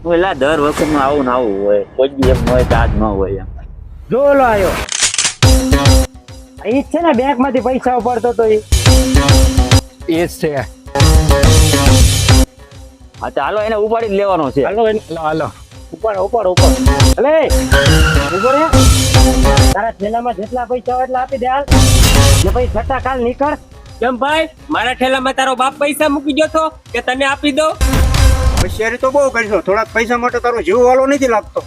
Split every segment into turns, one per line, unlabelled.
ઓલા દર વખત નું આવું ને આવું હોય, કોઈ દી એમ હોય કે આજ ન હોય એમ.
જો ઓલો આવ્યો ઈ જ છે ને બેંક માંથી પૈસા ઉપાડતો તો ઈ
એ જ છે.
હા તો હાલો એને ઉપાડી જ લેવાનો છે.
હાલો
હાલો
ઉપાડ અલે ઉભો રે તારા થેલામાં જેટલા પૈસા હોય એટલા આપી દે હાલ ને પછી છઠ્ઠા કાલ નીકળ.
કેમ ભાઈ, મારા ઠેલામાં તારો બાપ પૈસા મૂકી ગયો તો કે તને આપી દો?
હોશિયારી તો બહુ કરશો, થોડાક પૈસા માટે તારો જીવ વાલો નથી લાગતો.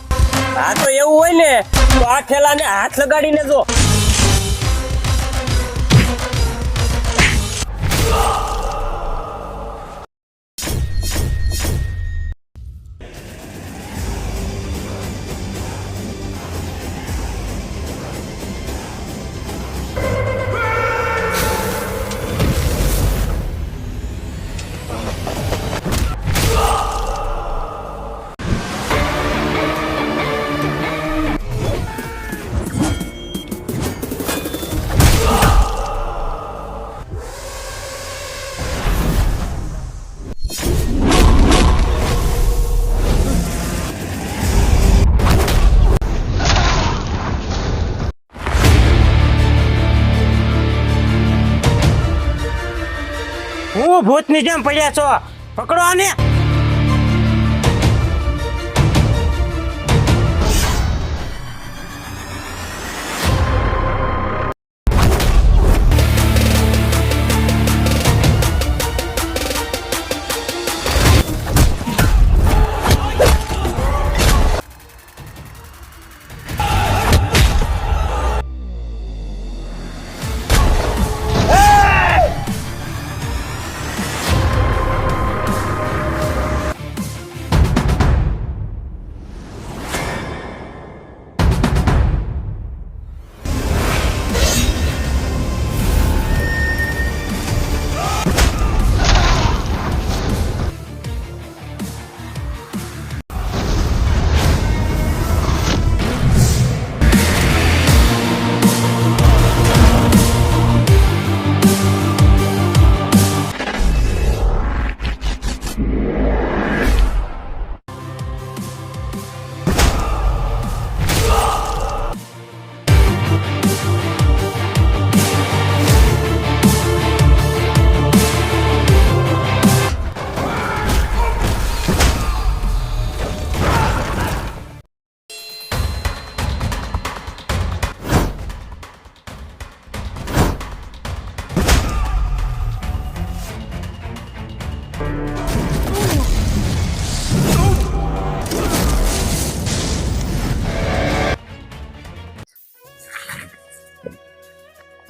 હા તો એવું હોય ને તો આ ઠેલાને હાથ લગાડીને જો.
હું ભૂતની જેમ પડ્યા છો, પકડો આને.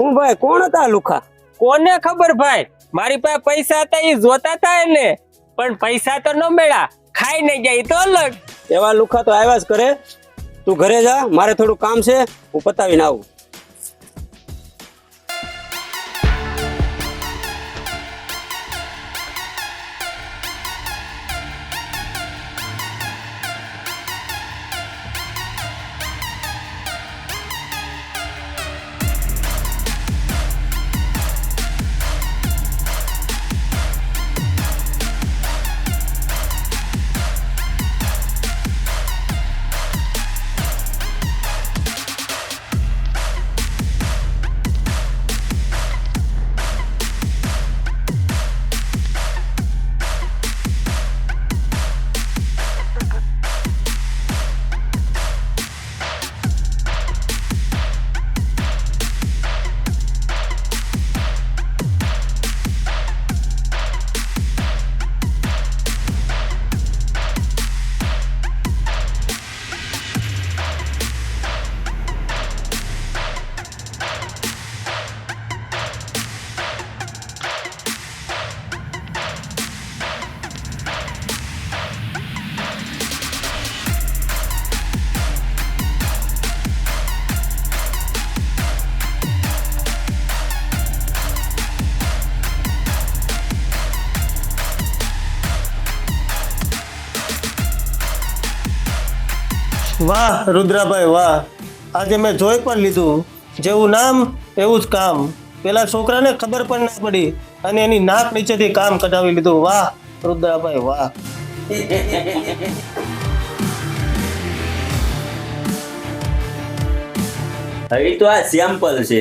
હું ભાઈ, કોણ હતા લુખા? કોને ખબર ભાઈ, મારી પાસે પૈસા હતા એ જોતા હતા ને, પણ પૈસા તો ન મળ્યા, ખાઈ નહીં જાય તો અલગ.
એવા લુખા તો આવ્યા જ કરે. તું ઘરે જા, મારે થોડું કામ છે, હું પતાવીને આવું.
વાહ રુદ્રાભાઈ વાહ, આજે મેં જોઈ પણ લીધું, જેવું નામ એવું જ કામ. પેલા છોકરાને ખબર પણ ના પડી અને એની નાક નીચેથી કામ કઢાવી લીધું. વાહ રુદ્રાભાઈ વાહ.
હવે તો આ સેમ્પલ છે,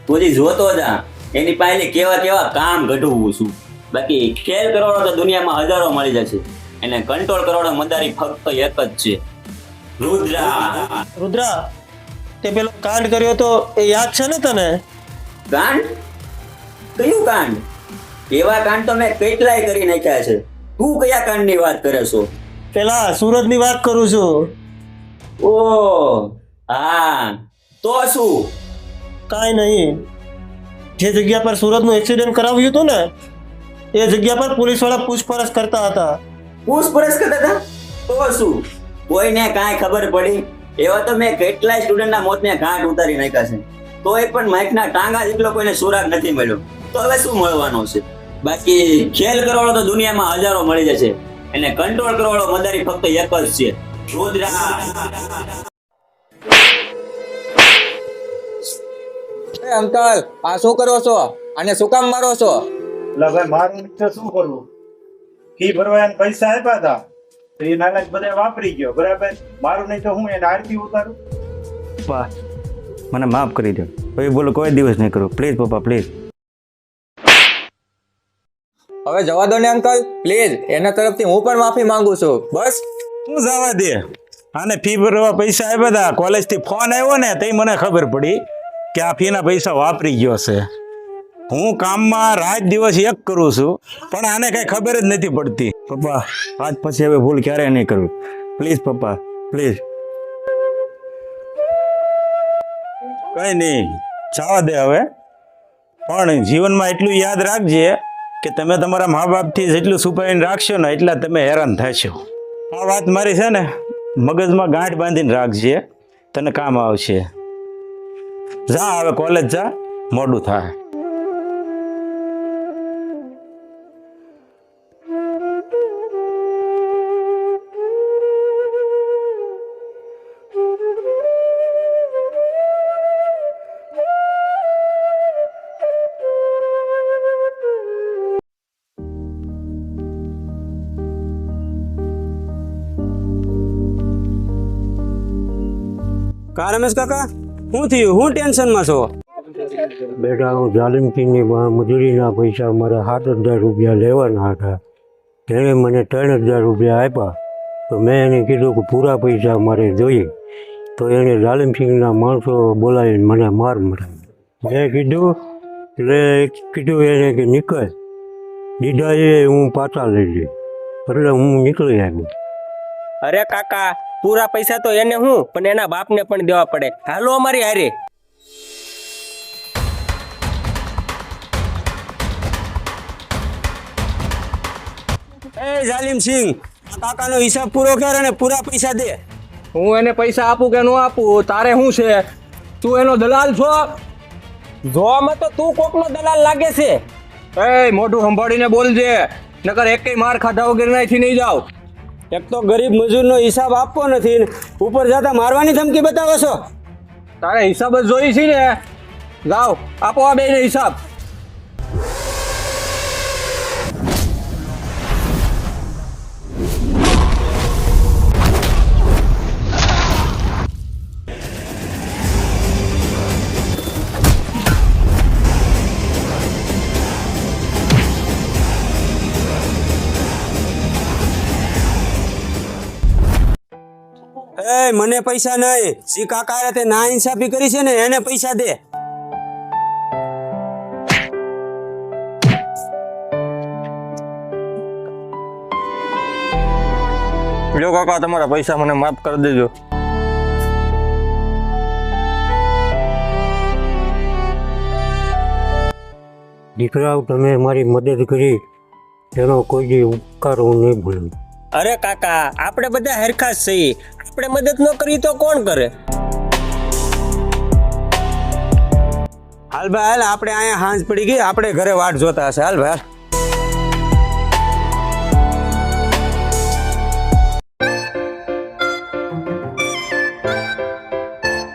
તું હજી જોતો જા. એની પાસે કેવા કેવા કામ ઘટવું છું. બાકી ખેલ કરવાનો તો દુનિયામાં હજારો મળી જશે, એને કંટ્રોલ કરવાનો મદારી ફક્ત એક જ છે, રુદ્રા.
રુદ્રા, તે પેલો કાંડ કર્યો તો એ યાદ છે ને તને?
કાંડ? કયું કાંડ? એવા કાંડ તો મેં કેટલાય કરી નાખ્યા છે. તું કયા કાંડની વાત કરે છો?
પેલા સુરતની વાત કરું છું.
ઓ હા, તો શું?
કાંઈ નહીં, જે જગ્યા પર સુરતનું એક્સિડન્ટ કરાવ્યું હતું ને એ જગ્યા પર પોલીસવાળા પૂછપરછ કરતા હતા.
પૂછપરછ કરતા હતા? તો શું? કોઈને કાંઈ ખબર પડી? એવા તો મેં કેટલાય સ્ટુડન્ટના મોતને ઘાટ ઉતારી નાખ્યા છે, તોય પણ માઇકના ટાંગા જેટલો કોઈને સુરાગ નથી મળ્યો. તો હવે શું મળવાનો છે? બાકી ખેલ કરવાળો તો દુનિયામાં હજારો મળી જશે, એને કંટ્રોલ કરવાળો મદારી ફક્ત એક જ છે, રુદ્રા.
અંકલ આ શું કરો છો? અને શું કામ મારો છો?
એટલે ભાઈ મારું તો શું કરવું, ફી ભરવા એને પૈસા આપ્યા હતા તો એ નાના બધા વાપરી ગયો, બરાબર. મારું નહીં તો હું એને આરતી ઉતારું.
પપ્પા મને માફ કરી દો, ભાઈ બોલો કોઈ દિવસ નહીં કરું, પ્લીઝ પપ્પા પ્લીઝ.
હવે જવા દો ને અંકલ પ્લીઝ, એના તરફથી હું પણ માફી માંગુ છું. બસ
શું જવા દે, આને ફી ભરવા પૈસા આપ્યા હતા, કોલેજથી ફોન આવ્યો ને તે મને ખબર પડી કે આ ફીના પૈસા વાપરી ગયો છે. હું કામમાં રાત દિવસ એક કરું છું પણ આને કઈ ખબર જ નથી પડતી. પપ્પા આજ પછી હવે ભૂલ ક્યારેય નહીં કરું, પ્લીઝ પપ્પા પ્લીઝ. કઈ નહીં, જવા દે હવે. પણ જીવનમાં એટલું યાદ રાખજે કે તમે તમારા મા બાપથી જેટલું છુપાવીને રાખશો ને એટલા તમે હેરાન થશો. આ વાત મારી છે ને મગજમાં ગાંઠ બાંધીને રાખજે, તને કામ આવશે. જા હવે કોલેજ જા, મોડું થાય.
કા રમેશ કાકા, શું થયું? હું ટેન્શનમાં છો?
બેટા હું જાલિમસિંહની મજૂરીના પૈસા મારા 7,000 રૂપિયા લેવાના હતા. તેણે મને 3,000 રૂપિયા આપ્યા તો મેં એને કીધું કે પૂરા પૈસા મારે જોઈએ. તો એણે જાલિમસિંહના માણસો બોલાવીને મને માર મરાવી. મેં કીધું એને કે નીકળ, દીધા એ હું પાછા લઈ લઈ, એટલે હું નીકળી આવ્યો.
અરે કાકા, પૂરા પૈસા તો એને હું પણ એના બાપને પણ દેવા પડે. હાલો અમારી હારે.
એ જાલિમસિંહ, કાકાનો હિસાબ પૂરો કર અને પૂરા પૈસા દે.
હું એને પૈસા આપું કે ન આપું તારે શું છે? તું એનો દલાલ છો?
જોવામાં તો તું કોકનો દલાલ લાગે છે.
એ મોઢું સંભાળીને બોલજે, નકર એકેય માર ખાધા વગર અહીંથી નહીં જાવ.
એક તો ગરીબ મજૂરનો હિસાબ આપવો નથી ને ઉપર જતા મારવાની ધમકી બતાવો છો.
તારે હિસાબ જ જોઈ છે ને, જાઓ આપો આ બેને હિસાબ.
એ મને પૈસા નહીં, સી કાકા તે ના ઇન્સાફી કરી છે ને એને પૈસા દે.
લ્યો કાકા તમારા પૈસા મને માફ કરી દેજો.
દીકરાઓ તમે મારી મદદ કરી તેનો કોઈ દી ઉપકાર હું નહીં ભૂલું.
અરે કાકા, આપણે બધા હરખા જ છીએ, આપણે મદદ ન કરી તો કોણ કરે?
હાલ ભાઈ હાલ, આપણે અહીંયા હાંજ પડી ગઈ, આપણે ઘરે વાટ જોતા હશે. હાલ ભાઈ હાલ.